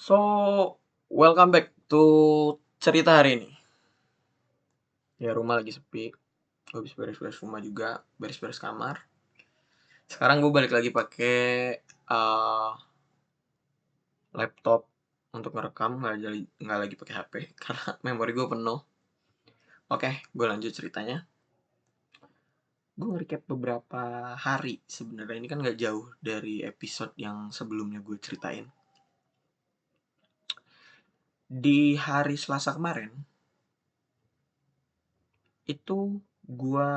So, welcome back to cerita hari ini. Ya, rumah lagi sepi. Gue habis beres-beres rumah juga, beres-beres kamar. Sekarang gue balik lagi pakai uh, laptop untuk ngerekam, nggak lagi pakai HP karena memori gue penuh. Oke, gue lanjut ceritanya. Gue nge-recap beberapa hari sebenarnya, ini kan nggak jauh dari episode yang sebelumnya gue ceritain. Di hari Selasa kemarin itu gue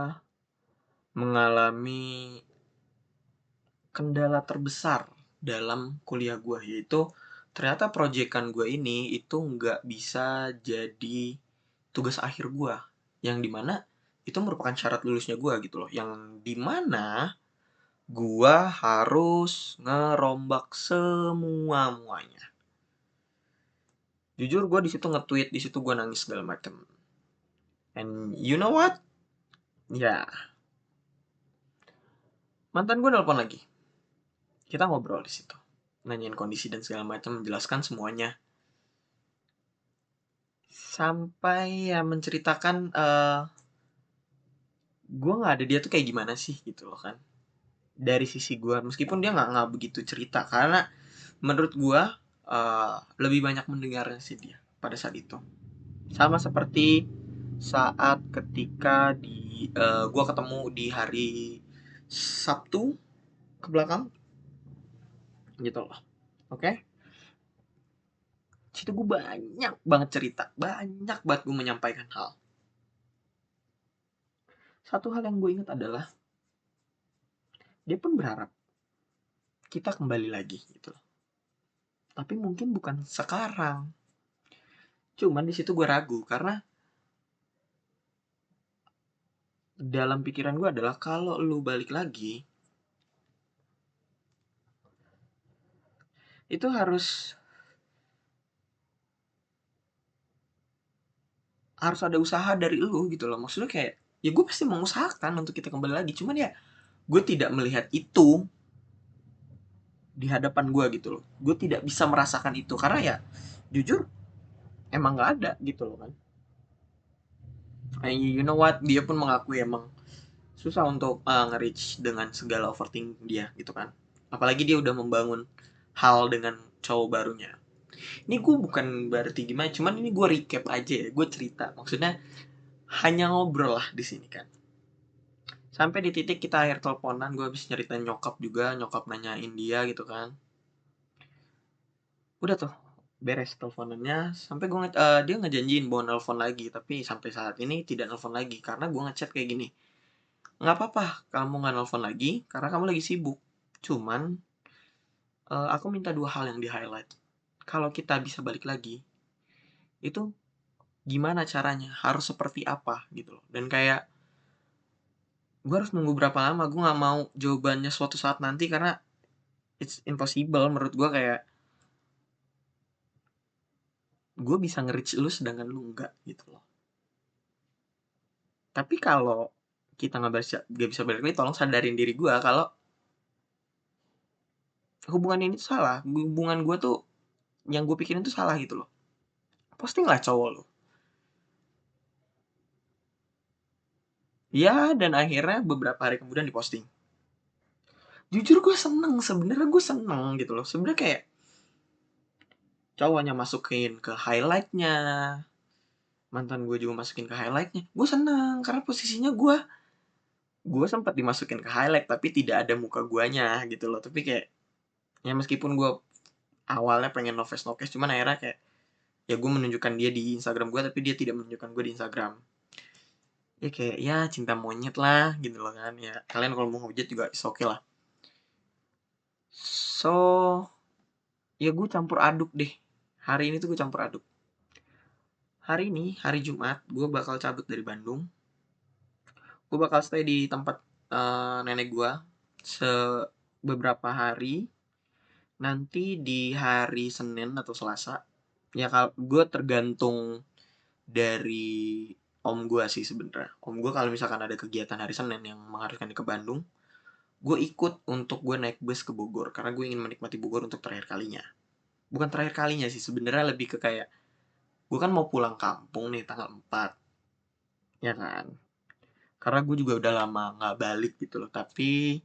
mengalami kendala terbesar dalam kuliah gue, yaitu ternyata proyekan gue ini itu nggak bisa jadi tugas akhir gue, yang dimana itu merupakan syarat lulusnya gue gitu loh, yang dimana gue harus ngerombak semua muanya. Jujur gue di situ nge-tweet, di situ gue nangis segala macem. And you know what? Ya, mantan gue nelpon lagi. Kita ngobrol di situ, nanyain kondisi dan segala macam, menjelaskan semuanya. Sampai ya menceritakan gue nggak ada dia tuh kayak gimana sih gitu loh kan. Dari sisi gue, meskipun dia nggak begitu cerita, karena menurut gue lebih banyak mendengarnya sih dia pada saat itu. Sama seperti saat ketika gue ketemu di hari Sabtu ke belakang gitu loh. Oke, situ gue banyak banget cerita, banyak banget gue menyampaikan hal. Satu hal yang gue ingat adalah dia pun berharap kita kembali lagi gitu loh. Tapi mungkin bukan sekarang. Cuman di situ gue ragu karena dalam pikiran gue adalah kalau lu balik lagi itu harus ada usaha dari lu gitu loh. Maksudnya kayak ya gue pasti mengusahakan untuk kita kembali lagi. Cuman ya gue tidak melihat itu di hadapan gue gitu loh. Gue tidak bisa merasakan itu karena ya jujur emang nggak ada gitu loh kan. And you know what, dia pun mengakui emang susah untuk nge-reach dengan segala overthinking dia gitu kan. Apalagi dia udah membangun hal dengan cowok barunya. Ini gue bukan berarti gimana, cuman ini gue recap aja ya, gue cerita. Maksudnya hanya ngobrol lah di sini kan. Sampai di titik kita akhir teleponan, gue habis nyeritain nyokap juga, nyokap nanyain dia gitu kan. Udah tuh, beres teleponannya. Sampai dia ngejanjiin mau nelpon lagi, tapi sampai saat ini tidak nelpon lagi karena gue ngechat kayak gini. Nggak apa-apa, kamu nggak nelpon lagi karena kamu lagi sibuk. Cuman aku minta dua hal yang di highlight. Kalau kita bisa balik lagi, itu gimana caranya? Harus seperti apa gitu loh. Dan kayak gue harus nunggu berapa lama? Gue nggak mau jawabannya suatu saat nanti karena it's impossible menurut gue. Kayak gue bisa nge-reach lu sedangkan lu enggak gitu loh. Tapi kalau kita nggak bisa balik lagi, tolong sadarin diri gue kalau hubungan ini tuh salah. Hubungan gue tuh yang gue pikirin tuh salah gitu loh. Posting lah cowok lo. Ya, dan akhirnya beberapa hari kemudian diposting. Jujur gue seneng, sebenarnya gue seneng gitu loh. Sebenarnya kayak cowoknya masukin ke highlightnya, mantan gue juga masukin ke highlightnya. Gue seneng karena posisinya gue sempat dimasukin ke highlight tapi tidak ada muka guanya gitu loh. Tapi kayak ya meskipun gue awalnya pengen noves cuman akhirnya kayak ya gue menunjukkan dia di Instagram gue tapi dia tidak menunjukkan gue di Instagram. Ya kayak ya cinta monyet lah gitu loh kan. Ya kalian kalau mau hujat juga is okay lah. So ya gue campur aduk deh. Hari ini tuh gue campur aduk. Hari ini hari Jumat gue bakal cabut dari Bandung. Gue bakal stay di tempat nenek gue beberapa hari. Nanti di hari Senin atau Selasa, ya kalau gue tergantung dari om gue sih sebenarnya. Om gue kalau misalkan ada kegiatan hari Senin yang mengharuskan ke Bandung, gue ikut untuk gue naik bus ke Bogor karena gue ingin menikmati Bogor untuk terakhir kalinya. bukan terakhir kalinya sih sebenarnya, lebih ke kayak gue kan mau pulang kampung nih tanggal 4, ya kan, karena gue juga udah lama nggak balik gitu loh. Tapi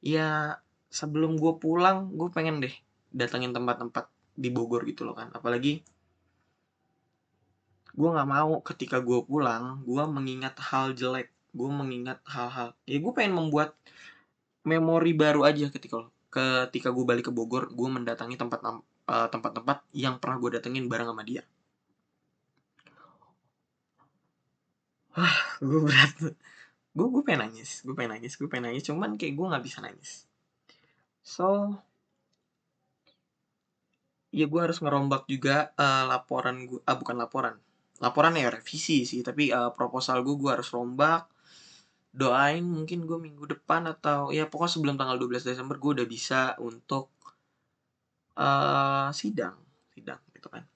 ya sebelum gue pulang gue pengen deh datengin tempat-tempat di Bogor gitu loh kan. Apalagi gue nggak mau ketika gue pulang gue mengingat hal jelek, gue mengingat hal-hal, ya gue pengen membuat memori baru aja ketika ketika gue balik ke Bogor, gue mendatangi tempat-tempat yang pernah gue datengin bareng sama dia. Gue berat, gue pengen nangis, cuman kayak gue nggak bisa nangis. So ya gue harus ngerombak juga laporan gue, bukan laporan, laporan ya revisi sih, tapi proposal gue harus rombak. Doain mungkin gue minggu depan atau ya pokoknya sebelum tanggal 12 Desember gue udah bisa untuk sidang sidang gitu kan.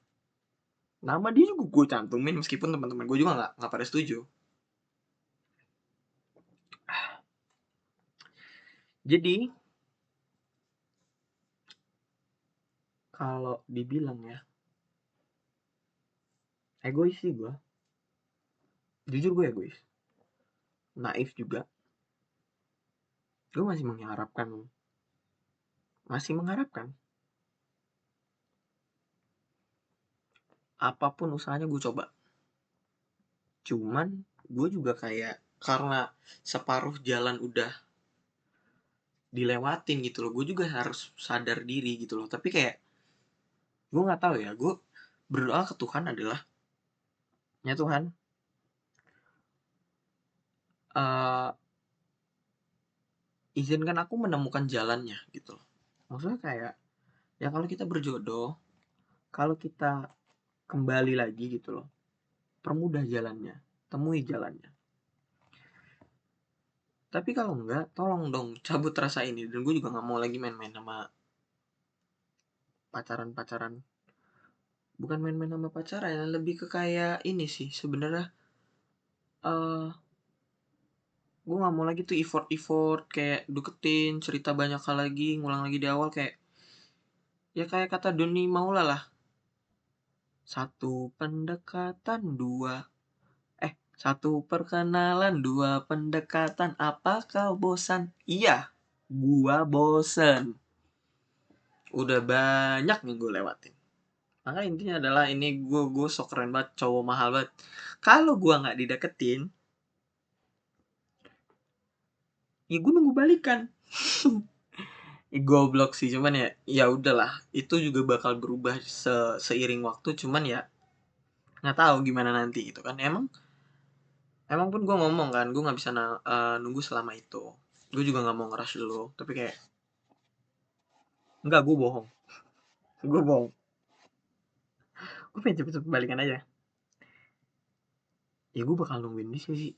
Nama dia juga gue cantumin meskipun teman-teman gue juga nggak pada setuju. Jadi kalau dibilang ya egois sih gue, jujur gue egois, naif juga. Gue masih mengharapkan apapun usahanya gue coba. Cuman gue juga kayak karena separuh jalan udah dilewatin gitu loh, gue juga harus sadar diri gitu loh. Tapi kayak gue nggak tahu ya, gue berdoa ke Tuhan adalah, ya Tuhan, eh izinkan aku menemukan jalannya gitu loh. Maksudnya kayak ya kalau kita berjodoh, kalau kita kembali lagi gitu loh, permudah jalannya, temui jalannya. Tapi kalau enggak, tolong dong cabut rasa ini. Dan gue juga nggak mau lagi main-main sama pacaran-pacaran. Bukan main-main sama pacaran, lebih ke kayak ini sih sebenarnya. eh gue nggak mau lagi tuh effort kayak deketin, cerita banyak hal lagi, ngulang lagi di awal. Kayak ya kayak kata Doni Maula lah, satu pendekatan dua, satu perkenalan dua pendekatan, apa kau bosan? Iya, gua bosen, udah banyak yang gue lewatin. Maka intinya adalah ini, gue sok keren banget, cowok mahal banget. Kalau gue nggak dideketin, ya gue nunggu balikan. Goblok sih, cuman ya ya udahlah, itu juga bakal berubah seiring waktu. Cuman ya nggak tahu gimana nanti gitu kan. Emang pun gue ngomong kan, gue nggak bisa nunggu selama itu. Gue juga nggak mau ngerush dulu, tapi kayak enggak, gue bohong, gue bohong. Gue pengen cepet-cepet balikan aja. Ya gue bakal nungguin dia sih,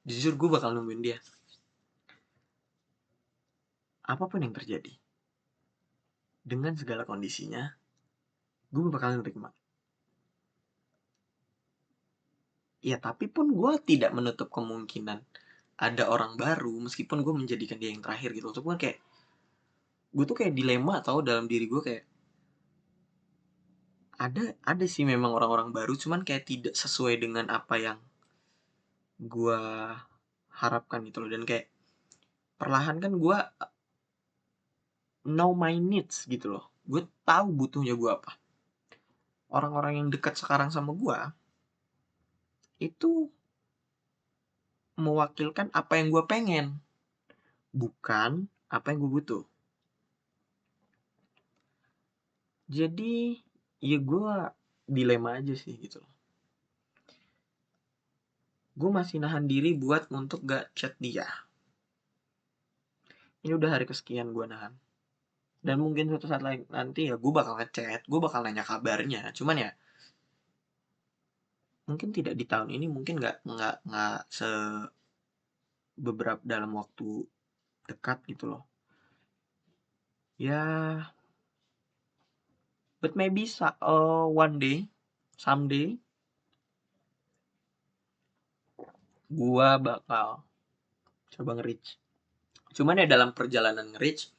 jujur gue bakal nungguin dia apapun yang terjadi, dengan segala kondisinya gue bakal nerima. Ya tapi pun gue tidak menutup kemungkinan ada orang baru, meskipun gue menjadikan dia yang terakhir gitu. Itu kan kayak gue tuh kayak dilema tau dalam diri gue, kayak ada sih memang orang-orang baru, cuman kayak tidak sesuai dengan apa yang gue harapkan gitu loh. Dan kayak perlahan kan gue know my needs gitu loh, gue tahu butuhnya gue apa. Orang-orang yang dekat sekarang sama gue itu mewakilkan apa yang gue pengen, bukan apa yang gue butuh. Jadi ya gue dilema aja sih gitu loh. Gue masih nahan diri buat untuk gak chat dia. Ini udah hari kesekian gue nahan. Dan mungkin suatu saat lain nanti ya gue bakal ngechat, gue bakal nanya kabarnya. Cuman ya mungkin tidak di tahun ini, mungkin nggak beberapa dalam waktu dekat gitu loh. Ya, but maybe one day, someday, gue bakal coba nge-reach. Cuman ya dalam perjalanan nge-reach,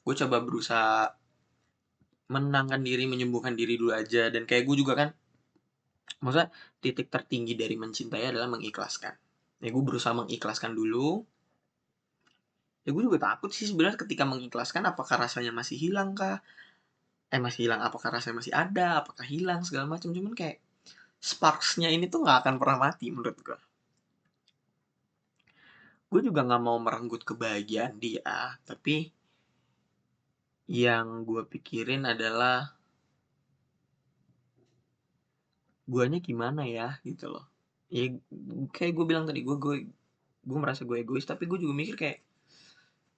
gue coba berusaha menenangkan diri, menyembuhkan diri dulu aja. Dan kayak gue juga kan, maksudnya titik tertinggi dari mencintai adalah mengikhlaskan. Ya gue berusaha mengikhlaskan dulu. Ya gue juga takut sih sebenarnya ketika mengikhlaskan, apakah rasanya masih hilang kah? Masih hilang, apakah rasanya masih ada, apakah hilang, segala macam. Cuman kayak sparks-nya ini tuh nggak akan pernah mati menurut gue. Gue juga nggak mau merenggut kebahagiaan dia, tapi yang gue pikirin adalah guanya gimana ya gitu loh. Ya kayak gue bilang tadi, gue merasa gue egois, tapi gue juga mikir kayak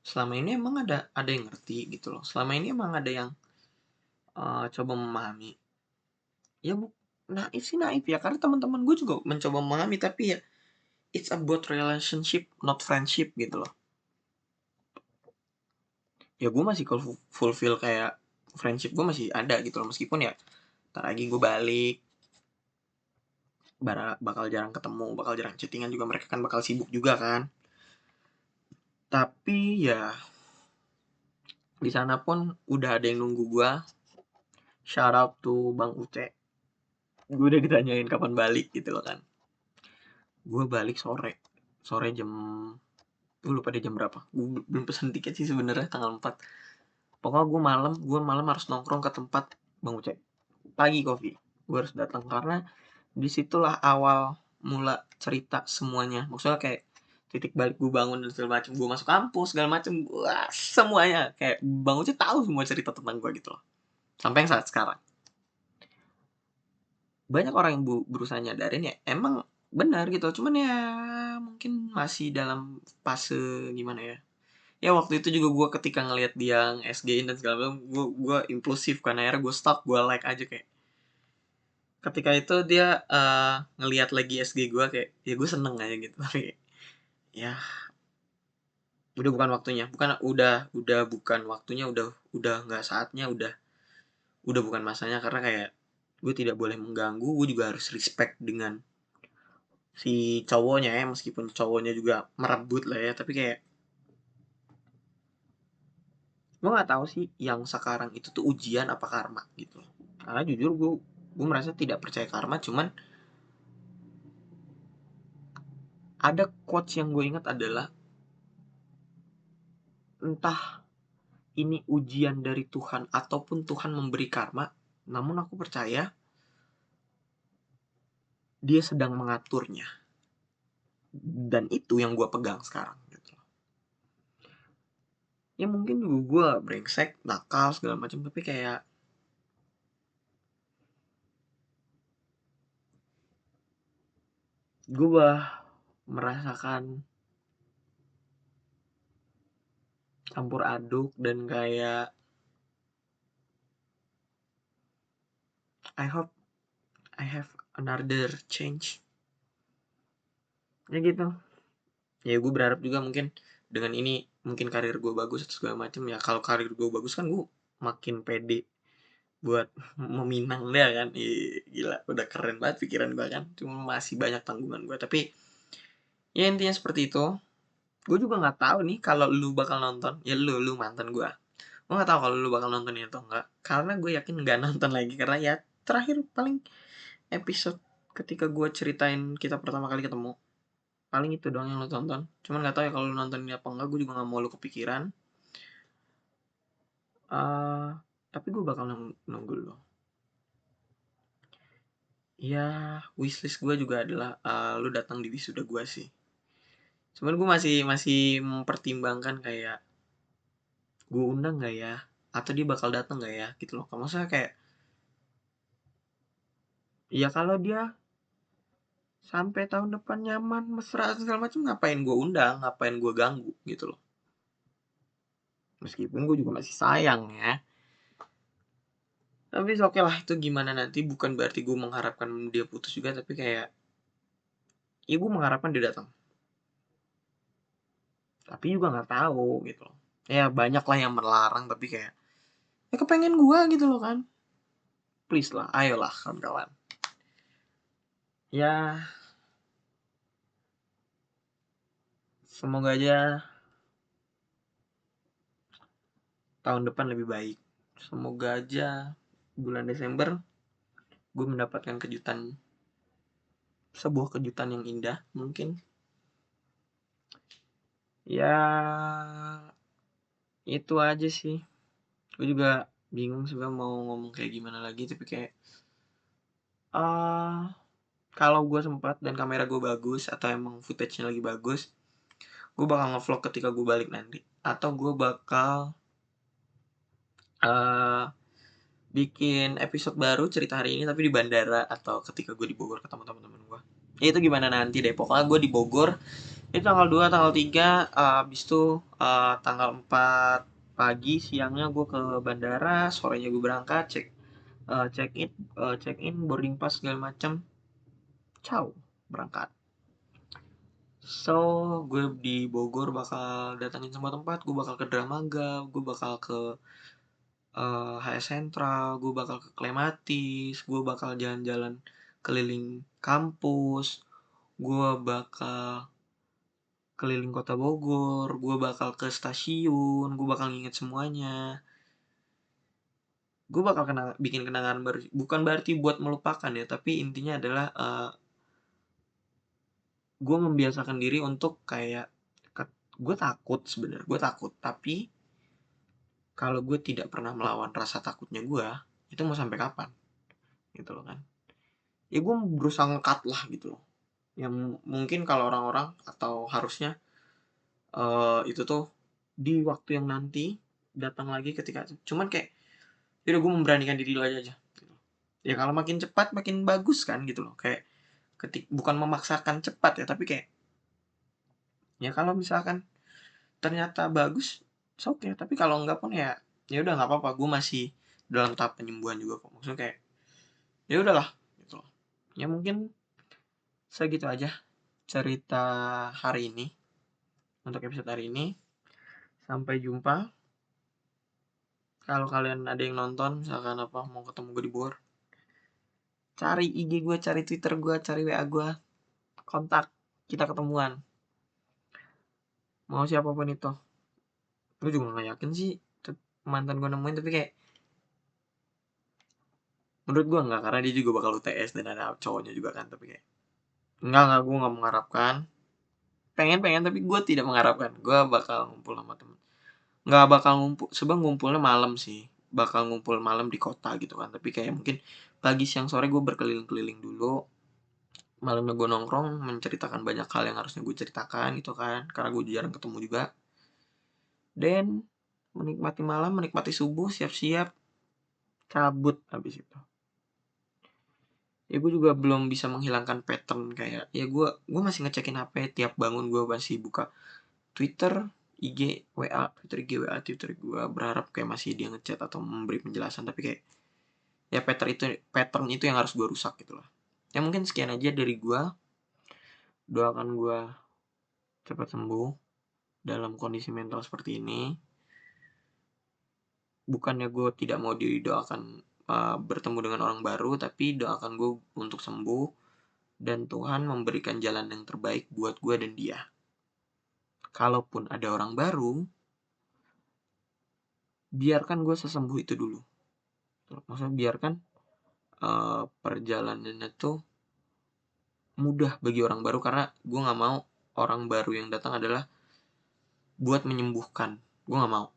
selama ini emang ada yang ngerti gitu loh. Selama ini emang ada yang coba memahami. Ya naif sih naif ya, karena teman-teman gue juga mencoba memahami, tapi ya it's about relationship, not friendship gitu loh. Ya gue masih fulfill kayak friendship gue masih ada gitu loh, meskipun ya ntar lagi gue balik bakal jarang ketemu, bakal jarang chattingan juga, mereka kan bakal sibuk juga kan. Tapi ya di sana pun udah ada yang nunggu gue. Shout out to Bang Uce. Gue udah ditanyain kapan balik gitu loh kan. Gue balik sore jam, gue lupa deh jam berapa. Gue belum pesen tiket sih sebenarnya, tanggal 4. Pokoknya gue malam harus nongkrong ke tempat Bang Uce. Pagi coffee. Gue harus datang karena disitulah awal mula cerita semuanya. Maksudnya kayak titik balik gue bangun dan segala macam, gue masuk kampus segala macam, wah semuanya kayak Bang Uci tahu semua cerita tentang gue gitu loh, sampai yang saat sekarang. Banyak orang yang berusaha nyadarin ya emang benar gitu, cuman ya mungkin masih dalam fase gimana ya. Ya waktu itu juga gue ketika ngelihat dia SG-in dan segala macam, gue impulsif kan, akhirnya gue stop, gue like aja kayak. Ketika itu dia ngelihat lagi SG gue, kayak ya gue seneng aja gitu. Tapi ya udah bukan waktunya, udah bukan waktunya, udah nggak saatnya, udah bukan masanya, karena kayak gue tidak boleh mengganggu. Gue juga harus respect dengan si cowoknya ya, meskipun cowoknya juga merebut lah ya, tapi kayak gue nggak tahu sih yang sekarang itu tuh ujian apa karma gitu. Karena jujur gue merasa tidak percaya karma, cuman ada quotes yang gue ingat adalah, entah ini ujian dari Tuhan ataupun Tuhan memberi karma, namun aku percaya dia sedang mengaturnya. Dan itu yang gue pegang sekarang gitu. Ya mungkin juga gue brengsek, nakal segala macam, tapi kayak gue merasakan campur aduk, dan kayak I hope I have another change. Ya gitu. Ya gue berharap juga mungkin dengan ini mungkin karir gue bagus atau segala macam ya. Kalau karir gue bagus kan gue makin pede buat meminang dia kan. Gila udah keren banget pikiran gue kan, cuma masih banyak tanggungan gue. Tapi ya intinya seperti itu. Gue juga nggak tahu nih kalau lu bakal nonton. Ya lu mantan gue nggak tahu kalau lu bakal nonton ini atau enggak, karena gue yakin nggak nonton lagi, karena ya terakhir paling episode ketika gue ceritain kita pertama kali ketemu, paling itu doang yang lo tonton. Cuman nggak tahu ya kalau lo nonton ini apa enggak, gue juga nggak mau lo kepikiran. uh, tapi gue bakal nunggu lo. Ya wishlist gue juga adalah lo datang di wisuda gue sih. Cuman gue masih masih mempertimbangkan kayak gue undang nggak ya, atau dia bakal datang nggak ya gitu loh. Kalau saya kayak ya kalau dia sampai tahun depan nyaman mesra segala macam, ngapain gue undang, ngapain gue ganggu gitu loh. Meskipun gue juga masih sayang ya, tapi oke lah, itu gimana nanti. Bukan berarti gue mengharapkan dia putus juga, tapi kayak ya gue mengharapkan dia datang, tapi juga nggak tahu gitu loh. Ya banyak lah yang melarang, tapi kayak ya kepengen gue gitu loh kan. Please lah, ayolah kawan-kawan. Ya semoga aja tahun depan lebih baik. Semoga aja bulan Desember gue mendapatkan sebuah kejutan yang indah mungkin. Ya itu aja sih. Gue juga bingung sebenarnya mau ngomong kayak gimana lagi, tapi kayak ah kalau gue sempat dan kamera gue bagus atau emang footage-nya lagi bagus, gue bakal ngevlog ketika gue balik nanti. Atau gue bakal eh bikin episode baru cerita hari ini tapi di bandara atau ketika gue di Bogor ketemu teman-teman gue. Ya itu gimana nanti deh. Pokoknya gue di Bogor itu tanggal 2 tanggal 3, habis itu tanggal 4 pagi, siangnya gue ke bandara, sorenya gue berangkat, check in, boarding pass segala macam. Ciao, berangkat. So, gue di Bogor bakal datangin semua tempat, gue bakal ke Dramaga, gue bakal ke HS Central, gue bakal ke Klematis, gue bakal jalan-jalan keliling kampus, gue bakal keliling kota Bogor, gue bakal ke stasiun, gue bakal nginget semuanya. Gue bakal bikin kenangan baru. Bukan berarti buat melupakan ya, tapi intinya adalah gue membiasakan diri untuk kayak gue takut sebenarnya, gue takut. Tapi kalau gue tidak pernah melawan rasa takutnya gue, itu mau sampai kapan? Gitu loh kan. Ya gue berusaha ngekat lah gitu loh. Yang mungkin kalau orang-orang atau harusnya itu tuh di waktu yang nanti datang lagi ketika cuman kayak udah gue memberanikan diri lo aja gitu. Ya kalau makin cepat makin bagus kan gitu loh, kayak bukan memaksakan cepat ya, tapi kayak ya kalau misalkan ternyata bagus oke, tapi kalau enggak pun ya ya udah nggak apa-apa, gue masih dalam tahap penyembuhan juga kok, maksudnya kayak ya udahlah gitu loh. Ya mungkin segitu aja cerita hari ini untuk episode hari ini. Sampai jumpa. Kalau kalian ada yang nonton misalkan apa mau ketemu gue di Bogor, cari IG gue, cari Twitter gue, cari WA gue, kontak, kita ketemuan, mau siapapun itu. Gue juga gak yakin sih mantan gue nemuin, tapi kayak menurut gue enggak, karena dia juga bakal UTS dan ada cowoknya juga kan, tapi kayak enggak, gue gak mengharapkan. Pengen tapi gue tidak mengharapkan gue bakal ngumpul sama temen. Nggak bakal ngumpul, sebab ngumpulnya malam sih, bakal ngumpul malam di kota gitu kan, tapi kayak mungkin pagi siang sore gue berkeliling-keliling dulu, malamnya gue nongkrong menceritakan banyak hal yang harusnya gue ceritakan gitu kan, karena gue jarang ketemu juga. Dan menikmati malam, menikmati subuh, siap-siap cabut habis itu. Ya gue juga belum bisa menghilangkan pattern kayak ya gue masih ngecekin HP tiap bangun, gue masih buka Twitter, IG, WA, Twitter, IG, WA, Twitter, gue berharap kayak masih dia ngechat atau memberi penjelasan, tapi kayak ya pattern itu yang harus gue rusak gitu loh. Ya mungkin sekian aja dari gue. Doakan gue cepat sembuh dalam kondisi mental seperti ini. Bukannya gue tidak mau didoakan bertemu dengan orang baru, tapi doakan gue untuk sembuh dan Tuhan memberikan jalan yang terbaik buat gue dan dia. Kalaupun ada orang baru, biarkan gue sesembuh itu dulu. Maksudnya biarkan perjalanannya tuh mudah bagi orang baru, karena gue nggak mau orang baru yang datang adalah buat menyembuhkan. Gue nggak mau.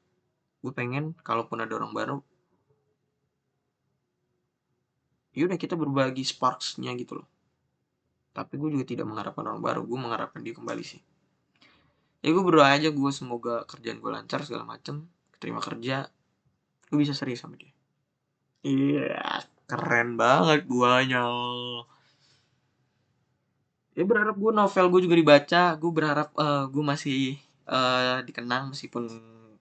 Gue pengen kalaupun ada orang baru, yaudah kita berbagi sparks-nya gitu loh. Tapi gue juga tidak mengharapkan orang baru, gue mengharapkan dia kembali sih. Ya gue berdoa aja gue semoga kerjaan gue lancar segala macem, terima kerja, gue bisa serius sama dia. Iya, keren banget guanya. Ya berharap gue novel gue juga dibaca, gue berharap gue masih dikenang meskipun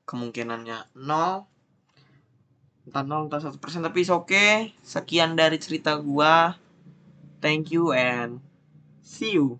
kemungkinannya 0, entah 0 entah 1%, tapi it's okay. Sekian dari cerita gue. Thank you and see you.